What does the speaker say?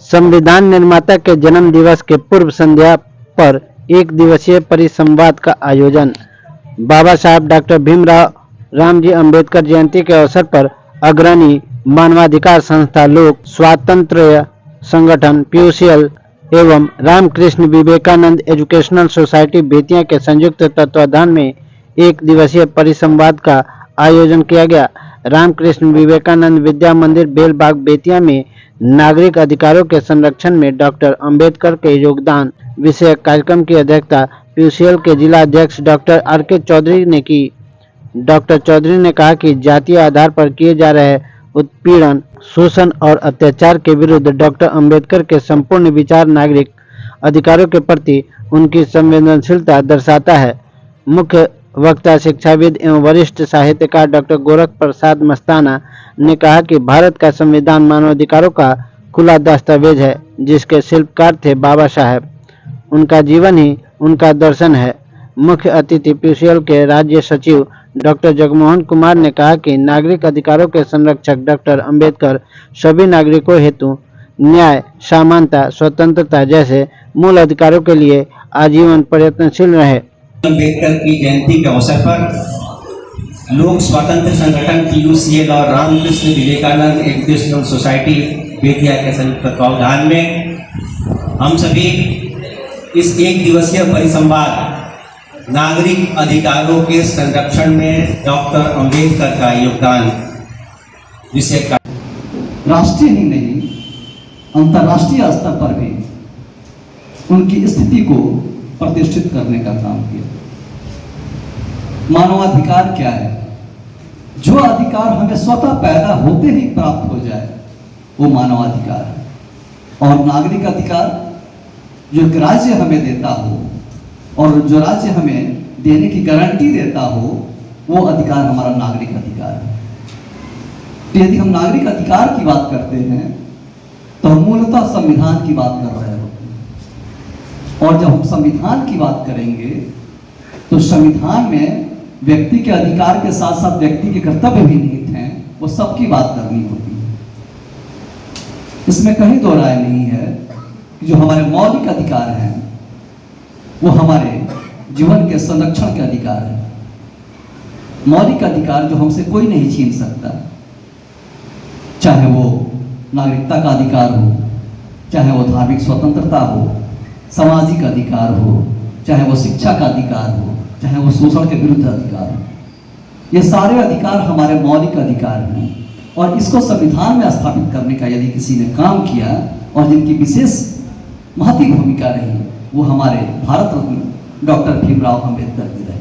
संविधान निर्माता के जन्म दिवस के पूर्व संध्या पर एक दिवसीय परिसंवाद का आयोजन। बाबा साहब डॉक्टर भीमराव रामजी अंबेडकर जयंती के अवसर पर अग्रणी मानवाधिकार संस्था, लोक स्वातंत्र्य संगठन पीयूसीएल एवं रामकृष्ण विवेकानंद एजुकेशनल सोसाइटी बेतिया के संयुक्त तत्वाधान में एक दिवसीय परिसंवाद का आयोजन किया गया। रामकृष्ण विवेकानंद विद्या मंदिर बेलबाग बेतिया में नागरिक अधिकारों के संरक्षण में डॉक्टर अंबेडकर के योगदान विषय कार्यक्रम की अध्यक्षता पीयूसीएल के जिला अध्यक्ष डॉक्टर आर.के. चौधरी ने की। डॉक्टर चौधरी ने कहा कि जातीय आधार पर किए जा रहे उत्पीड़न, शोषण और अत्याचार के विरुद्ध डॉक्टर अंबेडकर के संपूर्ण विचार नागरिक अधिकारों के प्रति उनकी संवेदनशीलता दर्शाता है। मुख्य वक्ता शिक्षाविद एवं वरिष्ठ साहित्यकार डॉक्टर गोरख प्रसाद मस्ताना ने कहा कि भारत का संविधान मानवाधिकारों का खुला दस्तावेज है, जिसके शिल्पकार थे बाबा साहब। उनका जीवन ही उनका दर्शन है। मुख्य अतिथि पीयूसीएल के राज्य सचिव डॉक्टर जगमोहन कुमार ने कहा कि नागरिक अधिकारों के संरक्षक डॉक्टर अंबेडकर सभी नागरिकों हेतु न्याय, समानता, स्वतंत्रता जैसे मूल अधिकारों के लिए आजीवन प्रयत्नशील रहे। अंबेडकर की जयंती के अवसर पर लोक स्वातंत्र संगठन पीयूसीएल और रामकृष्ण विवेकानंद एजुकेशनल सोसाइटी बेतिया के संयुक्त तत्वावधान में हम सभी इस एक दिवसीय परिसंवाद नागरिक अधिकारों के संरक्षण में डॉक्टर अंबेडकर का योगदान विषय का राष्ट्रीय ही नहीं अंतर्राष्ट्रीय स्तर पर भी उनकी स्थिति को प्रतिष्ठित करने का काम किया। मानवाधिकार क्या है? जो अधिकार हमें स्वतः पैदा होते ही प्राप्त हो जाए वो मानवाधिकार है। और नागरिक अधिकार जो एक राज्य हमें देता हो और जो राज्य हमें देने की गारंटी देता हो वो अधिकार हमारा नागरिक अधिकार है। तो यदि हम नागरिक अधिकार की बात करते हैं तो हम मूलतः संविधान की बात कर रहे होते हैं। और जब हम संविधान की बात करेंगे तो संविधान में व्यक्ति के अधिकार के साथ साथ व्यक्ति के कर्तव्य भी निहित हैं, वो सबकी बात करनी होती है। इसमें कहीं दो राय नहीं है कि जो हमारे मौलिक अधिकार हैं वो हमारे जीवन के संरक्षण के अधिकार है। मौलिक अधिकार जो हमसे कोई नहीं छीन सकता, चाहे वो नागरिकता का अधिकार हो, चाहे वो धार्मिक स्वतंत्रता हो, सामाजिक अधिकार हो, चाहे वो शिक्षा का अधिकार हो, चाहे वो शोषण के विरुद्ध अधिकार हो। ये सारे अधिकार हमारे मौलिक अधिकार हैं और इसको संविधान में स्थापित करने का यदि किसी ने काम किया और जिनकी विशेष महत्वपूर्ण भूमिका रही वो हमारे भारत रत्न डॉक्टर भीमराव अंबेडकर जी रहे।